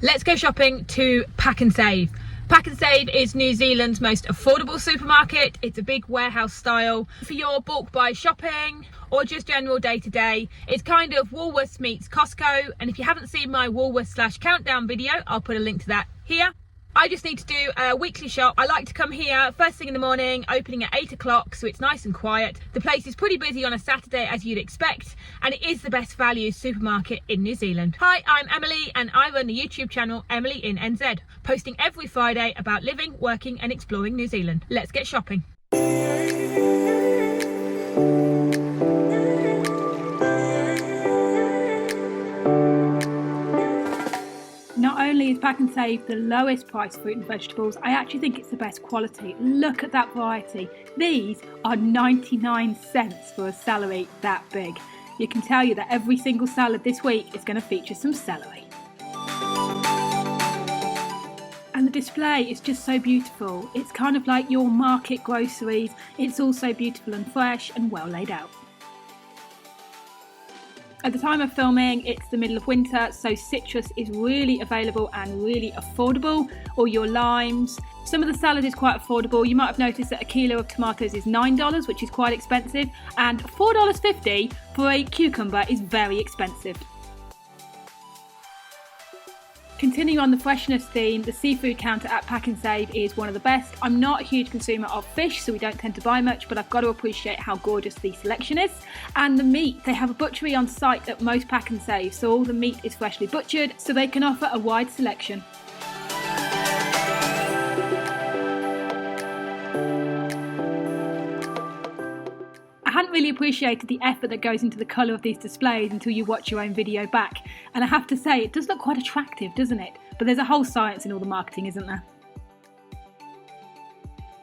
Let's go shopping to Pak'nSave. Pak'nSave is New Zealand's most affordable supermarket. It's a big warehouse style for your bulk buy shopping or just general day to day. It's kind of Woolworths meets Costco, and if you haven't seen my Woolworths / countdown video, I'll put a link to that here. I just need to do a weekly shop. I like to come here first thing in the morning, opening at 8 o'clock, so it's nice and quiet. The place is pretty busy on a Saturday, as you'd expect, and it is the best value supermarket in New Zealand. Hi, I'm Emily, and I run the YouTube channel Emily in NZ, posting every Friday about living, working, and exploring New Zealand. Let's get shopping. Not only is Pak'nSave the lowest price fruit and vegetables, I actually think it's the best quality. Look at that variety. These are 99 cents for a celery that big. You can tell you that every single salad this week is going to feature some celery. And the display is just so beautiful. It's kind of like your market groceries. It's also beautiful and fresh and well laid out. At the time of filming, it's the middle of winter, so citrus is really available and really affordable, or your limes. Some of the salad is quite affordable. You might have noticed that a kilo of tomatoes is $9, which is quite expensive, and $4.50 for a cucumber is very expensive. Continuing on the freshness theme, the seafood counter at Pak'nSave is one of the best. I'm not a huge consumer of fish, so we don't tend to buy much, but I've got to appreciate how gorgeous the selection is. And the meat, they have a butchery on site at most Pak'nSave, so all the meat is freshly butchered, so they can offer a wide selection. I hadn't really appreciated the effort that goes into the colour of these displays until you watch your own video back, and I have to say it does look quite attractive, doesn't it? But there's a whole science in all the marketing, isn't there?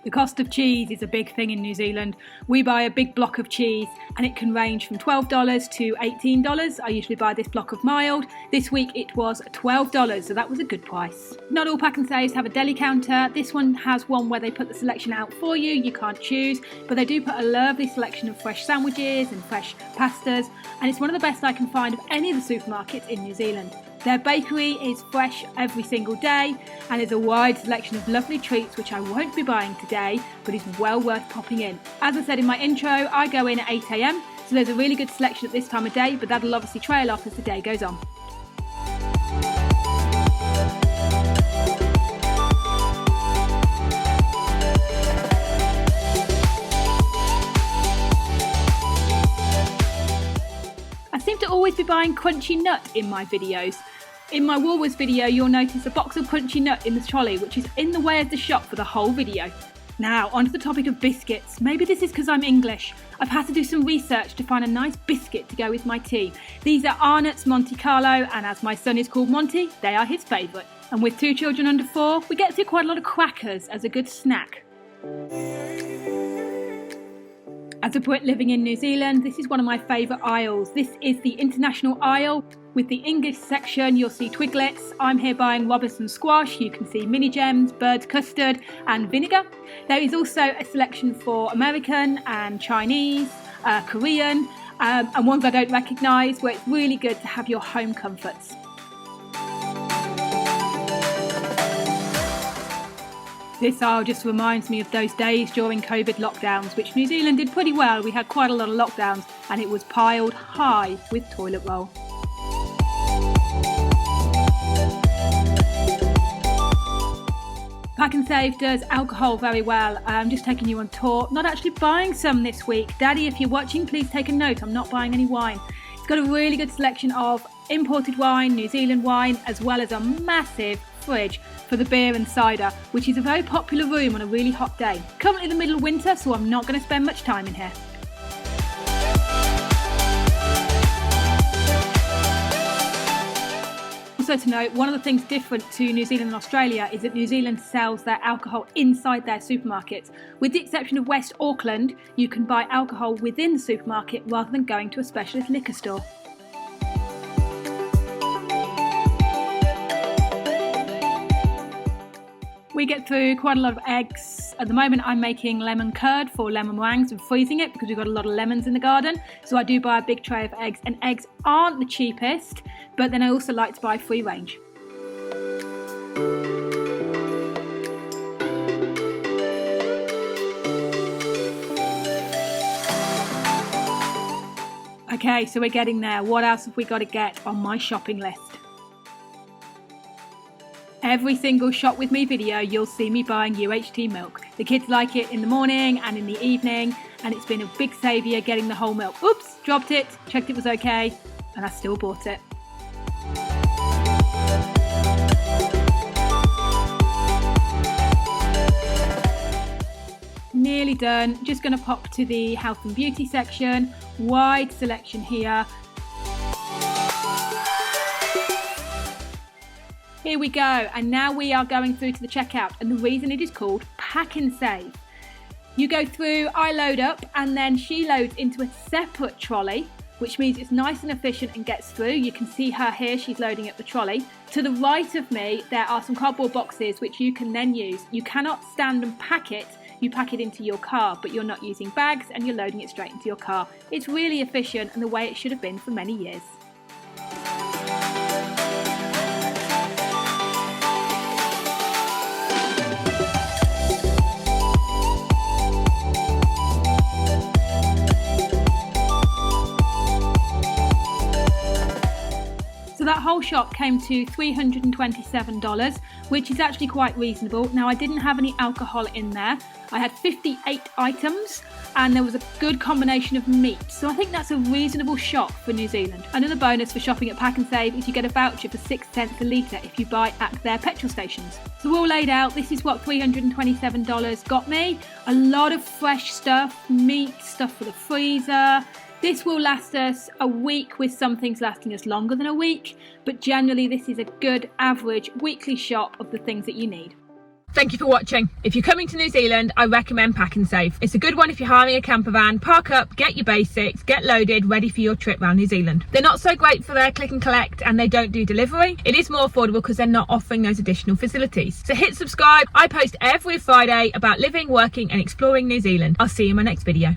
The cost of cheese is a big thing in New Zealand. We buy a big block of cheese and it can range from $12 to $18. I usually buy this block of mild. This week it was $12, so that was a good price. Not all Pak'nSaves have a deli counter. This one has one where they put the selection out for you. You can't choose, but they do put a lovely selection of fresh sandwiches and fresh pastas, and it's one of the best I can find of any of the supermarkets in New Zealand. Their bakery is fresh every single day, and there's a wide selection of lovely treats which I won't be buying today, but is well worth popping in. As I said in my intro, I go in at 8 AM, so there's a really good selection at this time of day, but that'll obviously trail off as the day goes on. I seem to always be buying crunchy nut in my videos. In my Woolworths video, you'll notice a box of crunchy nut in the trolley, which is in the way of the shop for the whole video. Now, onto the topic of biscuits. Maybe this is because I'm English. I've had to do some research to find a nice biscuit to go with my tea. These are Arnott's Monte Carlo, and as my son is called Monty, they are his favourite. And with 2 children under 4, we get through quite a lot of crackers as a good snack. As a Brit living in New Zealand, this is one of my favourite aisles. This is the international aisle. With the English section, you'll see Twiglets. I'm here buying Robinson squash. You can see mini gems, bird's custard and vinegar. There is also a selection for American and Chinese, Korean, and ones I don't recognise, where it's really good to have your home comforts. This aisle just reminds me of those days during COVID lockdowns, which New Zealand did pretty well. We had quite a lot of lockdowns and it was piled high with toilet roll. Pak'nSave does alcohol very well. I'm just taking you on tour, not actually buying some this week. Daddy, if you're watching, please take a note. I'm not buying any wine. It's got a really good selection of imported wine, New Zealand wine, as well as a massive fridge for the beer and cider, which is a very popular room on a really hot day. Currently the middle of winter, so I'm not going to spend much time in here. Also to note, one of the things different to New Zealand and Australia is that New Zealand sells their alcohol inside their supermarkets. With the exception of West Auckland, you can buy alcohol within the supermarket rather than going to a specialist liquor store. We get through quite a lot of eggs. At the moment I'm making lemon curd for lemon meringues and freezing it because we've got a lot of lemons in the garden. So I do buy a big tray of eggs, and eggs aren't the cheapest, but then I also like to buy free range. Okay, so we're getting there. What else have we got to get on my shopping list? Every single shop with me video, you'll see me buying UHT milk. The kids like it in the morning and in the evening, and it's been a big saviour getting the whole milk. Oops, dropped it, checked it was okay, and I still bought it. Nearly done. Just going to pop to the health and beauty section. Wide selection here. Here we go, and now we are going through to the checkout, and the reason it is called Pak'nSave. You go through, I load up, and then she loads into a separate trolley, which means it's nice and efficient and gets through. You can see her here, she's loading up the trolley. To the right of me, there are some cardboard boxes which you can then use. You cannot stand and pack it, you pack it into your car, but you're not using bags and you're loading it straight into your car. It's really efficient and the way it should have been for many years. So that whole shop came to $327, which is actually quite reasonable. Now, I didn't have any alcohol in there. I had 58 items and there was a good combination of meat. So I think that's a reasonable shop for New Zealand. Another bonus for shopping at Pak'nSave is you get a voucher for 6 cents a litre if you buy at their petrol stations. So we're all laid out. This is what $327 got me. A lot of fresh stuff, meat, stuff for the freezer. This will last us a week, with some things lasting us longer than a week, but generally this is a good average weekly shop of the things that you need. Thank you for watching. If you're coming to New Zealand, I recommend Pak'nSave. It's a good one if you're hiring a camper van. Park up, get your basics, get loaded, ready for your trip around New Zealand. They're not so great for their click and collect, and they don't do delivery. It is more affordable because they're not offering those additional facilities. So hit subscribe. I post every Friday about living, working and exploring New Zealand. I'll see you in my next video.